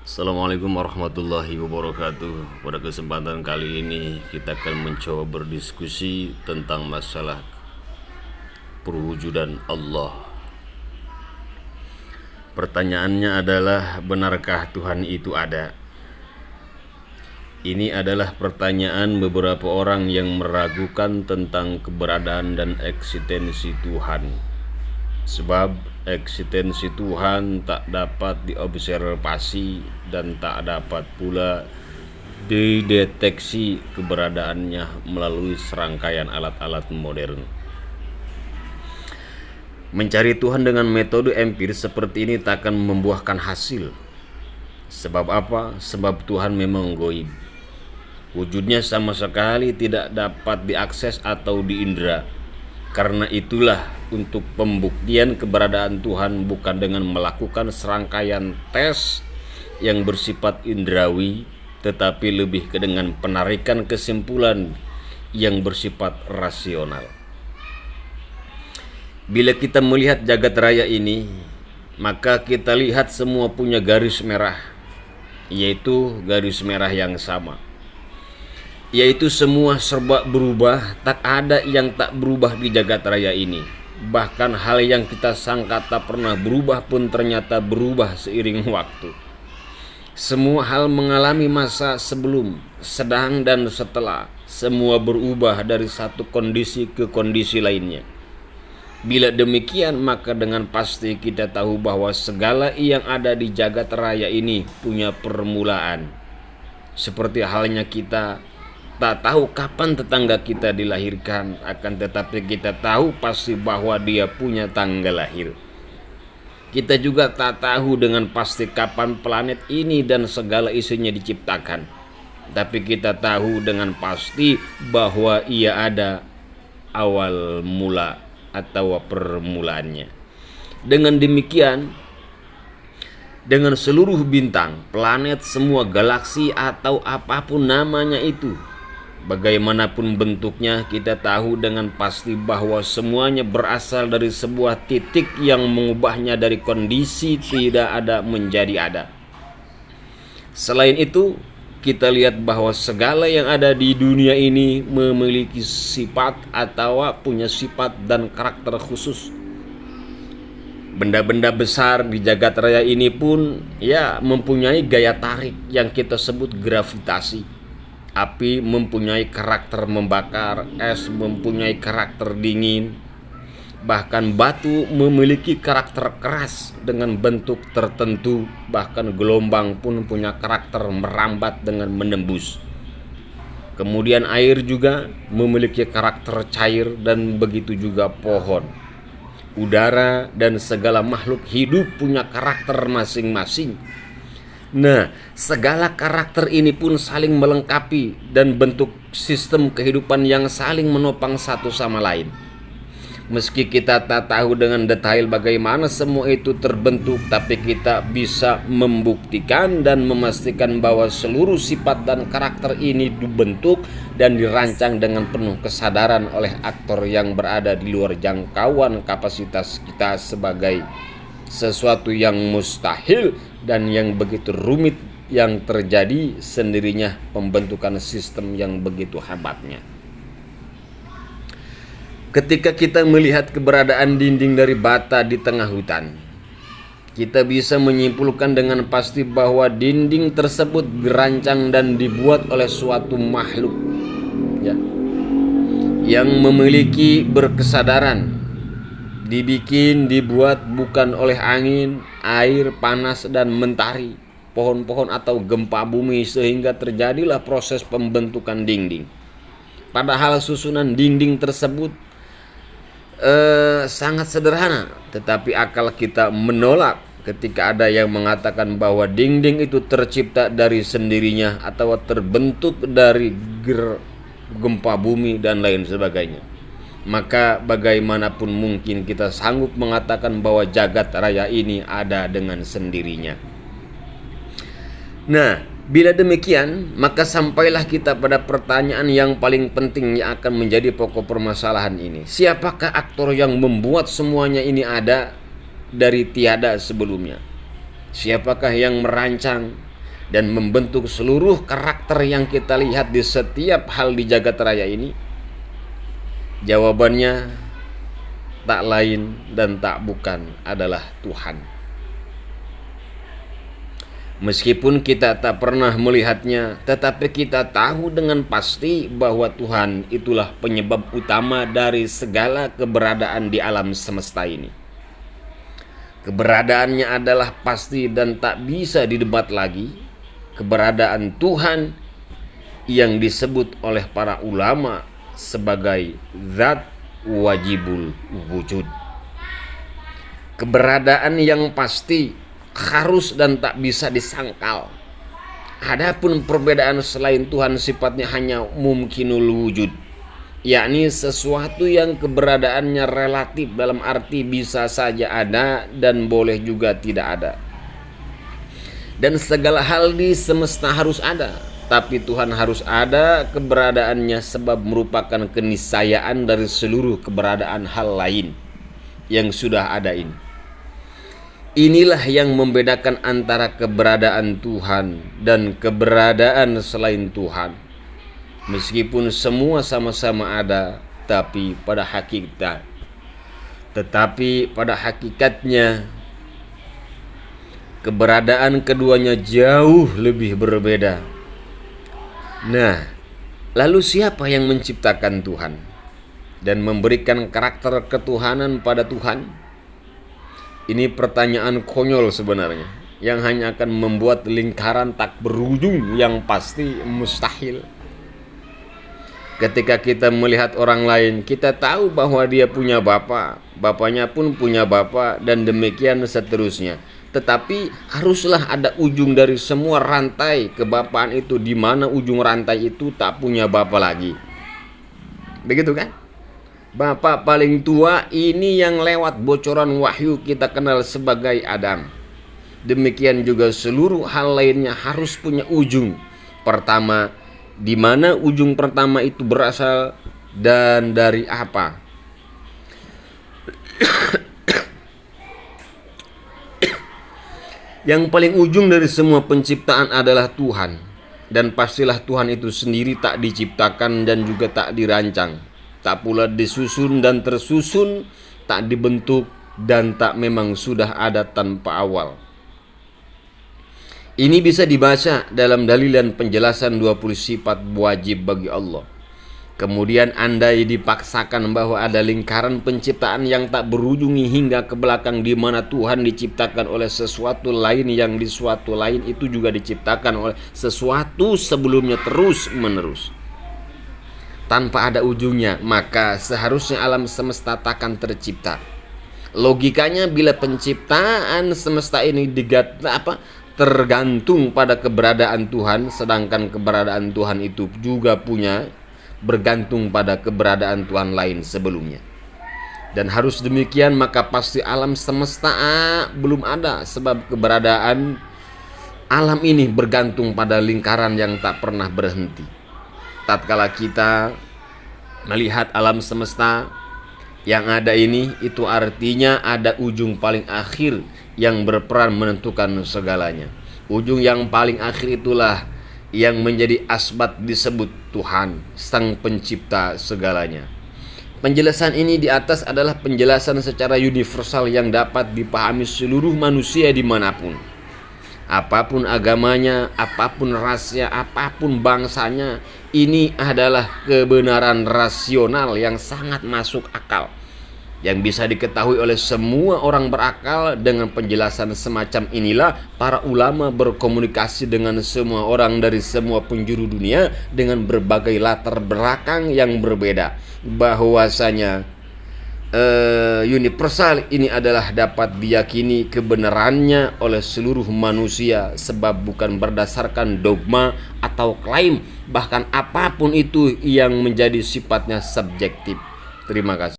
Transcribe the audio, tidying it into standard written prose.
Assalamualaikum warahmatullahi wabarakatuh. Pada kesempatan kali ini kita akan mencoba berdiskusi tentang masalah perwujudan Allah. Pertanyaannya adalah, benarkah Tuhan itu ada? Ini adalah pertanyaan beberapa orang yang meragukan tentang keberadaan dan eksistensi Tuhan. Sebab eksistensi Tuhan tak dapat diobservasi dan tak dapat pula dideteksi keberadaannya melalui serangkaian alat-alat modern. Mencari Tuhan dengan metode empiris seperti ini tak akan membuahkan hasil. Sebab apa? Sebab Tuhan memang goib. Wujudnya sama sekali tidak dapat diakses atau diindra. Karena itulah, untuk pembuktian keberadaan Tuhan bukan dengan melakukan serangkaian tes yang bersifat indrawi, tetapi lebih dengan penarikan kesimpulan yang bersifat rasional. Bila kita melihat jagat raya ini, maka kita lihat semua punya garis merah, yaitu garis merah yang sama. Yaitu semua serba berubah, tak ada yang tak berubah di jagat raya ini. Bahkan hal yang kita sangka tak pernah berubah pun ternyata berubah seiring waktu. Semua hal mengalami masa sebelum, sedang, dan setelah. Semua berubah dari satu kondisi ke kondisi lainnya. Bila demikian, maka dengan pasti kita tahu bahwa segala yang ada di jagat raya ini punya permulaan. Seperti halnya kita tak tahu kapan tetangga kita dilahirkan, akan tetapi kita tahu pasti bahwa dia punya tanggal lahir. Kita juga tak tahu dengan pasti kapan planet ini dan segala isinya diciptakan. Tapi kita tahu dengan pasti bahwa ia ada awal mula atau permulaannya. Dengan demikian, dengan seluruh bintang, planet, semua galaksi atau apapun namanya itu, bagaimanapun bentuknya, kita tahu dengan pasti bahwa semuanya berasal dari sebuah titik yang mengubahnya dari kondisi tidak ada menjadi ada. Selain itu, kita lihat bahwa segala yang ada di dunia ini memiliki sifat atau punya sifat dan karakter khusus. Benda-benda besar di jagat raya ini pun mempunyai gaya tarik yang kita sebut gravitasi. Api mempunyai karakter membakar, es mempunyai karakter dingin. Bahkan batu memiliki karakter keras dengan bentuk tertentu. Bahkan gelombang pun punya karakter merambat dengan menembus. Kemudian air juga memiliki karakter cair, dan begitu juga pohon, udara, dan segala makhluk hidup punya karakter masing-masing. Nah, segala karakter ini pun saling melengkapi dan bentuk sistem kehidupan yang saling menopang satu sama lain. Meski kita tak tahu dengan detail bagaimana semua itu terbentuk, tapi kita bisa membuktikan dan memastikan bahwa seluruh sifat dan karakter ini dibentuk dan dirancang dengan penuh kesadaran oleh aktor yang berada di luar jangkauan kapasitas kita sebagai sesuatu yang mustahil dan yang begitu rumit yang terjadi sendirinya pembentukan sistem yang begitu hebatnya. Ketika kita melihat keberadaan dinding dari bata di tengah hutan, kita bisa menyimpulkan dengan pasti bahwa dinding tersebut dirancang dan dibuat oleh suatu makhluk yang memiliki berkesadaran. Dibuat bukan oleh angin, air, panas, dan mentari, pohon-pohon atau gempa bumi, sehingga terjadilah proses pembentukan dinding. Padahal susunan dinding tersebut sangat sederhana, tetapi akal kita menolak ketika ada yang mengatakan bahwa dinding itu tercipta dari sendirinya atau terbentuk dari gempa bumi dan lain sebagainya. Maka bagaimanapun mungkin kita sanggup mengatakan bahwa jagat raya ini ada dengan sendirinya. Nah, bila demikian, maka sampailah kita pada pertanyaan yang paling penting yang akan menjadi pokok permasalahan ini. Siapakah aktor yang membuat semuanya ini ada dari tiada sebelumnya? Siapakah yang merancang dan membentuk seluruh karakter yang kita lihat di setiap hal di jagat raya ini? Jawabannya tak lain dan tak bukan adalah Tuhan. Meskipun kita tak pernah melihatnya, tetapi kita tahu dengan pasti bahwa Tuhan itulah penyebab utama dari segala keberadaan di alam semesta ini. Keberadaannya adalah pasti dan tak bisa didebat lagi. Keberadaan Tuhan yang disebut oleh para ulama sebagai zat wajibul wujud. Keberadaan yang pasti, harus dan tak bisa disangkal. Adapun perbedaan selain Tuhan sifatnya hanya mumkinul wujud, yakni sesuatu yang keberadaannya relatif, dalam arti bisa saja ada dan boleh juga tidak ada. Dan segala hal di semesta harus ada, tapi Tuhan harus ada keberadaannya sebab merupakan keniscayaan dari seluruh keberadaan hal lain yang sudah ada ini. Inilah yang membedakan antara keberadaan Tuhan dan keberadaan selain Tuhan. Meskipun semua sama-sama ada, tetapi pada hakikatnya keberadaan keduanya jauh lebih berbeda. Nah, lalu siapa yang menciptakan Tuhan dan memberikan karakter ketuhanan pada Tuhan? Ini pertanyaan konyol sebenarnya, yang hanya akan membuat lingkaran tak berujung yang pasti mustahil. Ketika kita melihat orang lain, kita tahu bahwa dia punya bapak, bapaknya pun punya bapak, dan demikian seterusnya. Tetapi haruslah ada ujung dari semua rantai kebapaan itu, di mana ujung rantai itu tak punya bapak lagi. Begitu kan? Bapak paling tua ini yang lewat bocoran wahyu kita kenal sebagai Adam. Demikian juga seluruh hal lainnya harus punya ujung. Pertama, di mana ujung pertama itu berasal dan dari apa? Yang paling ujung dari semua penciptaan adalah Tuhan. Dan pastilah Tuhan itu sendiri tak diciptakan dan juga tak dirancang, tak pula disusun dan tersusun, tak dibentuk dan tak memang sudah ada tanpa awal. Ini bisa dibaca dalam dalilan penjelasan 20 sifat wajib bagi Allah. Kemudian andai dipaksakan bahwa ada lingkaran penciptaan yang tak berujung hingga ke belakang, di mana Tuhan diciptakan oleh sesuatu lain yang di suatu lain itu juga diciptakan oleh sesuatu sebelumnya terus menerus tanpa ada ujungnya, maka seharusnya alam semesta takkan tercipta. Logikanya, bila penciptaan semesta ini tergantung pada keberadaan Tuhan, sedangkan keberadaan Tuhan itu juga bergantung pada keberadaan Tuhan lain sebelumnya. Dan harus demikian, maka pasti alam semesta belum ada, sebab keberadaan alam ini bergantung pada lingkaran yang tak pernah berhenti. Tatkala kita melihat alam semesta yang ada ini, itu artinya ada ujung paling akhir yang berperan menentukan segalanya. Ujung yang paling akhir itulah yang menjadi asbat disebut Tuhan, sang pencipta segalanya. Penjelasan ini di atas adalah penjelasan secara universal yang dapat dipahami seluruh manusia dimanapun. Apapun agamanya, apapun rasnya, apapun bangsanya, ini adalah kebenaran rasional yang sangat masuk akal, yang bisa diketahui oleh semua orang berakal. Dengan penjelasan semacam inilah para ulama berkomunikasi dengan semua orang dari semua penjuru dunia dengan berbagai latar belakang yang berbeda. Bahwasanya universal ini adalah dapat diyakini kebenarannya oleh seluruh manusia, sebab bukan berdasarkan dogma atau klaim, bahkan apapun itu yang menjadi sifatnya subjektif. Terima kasih.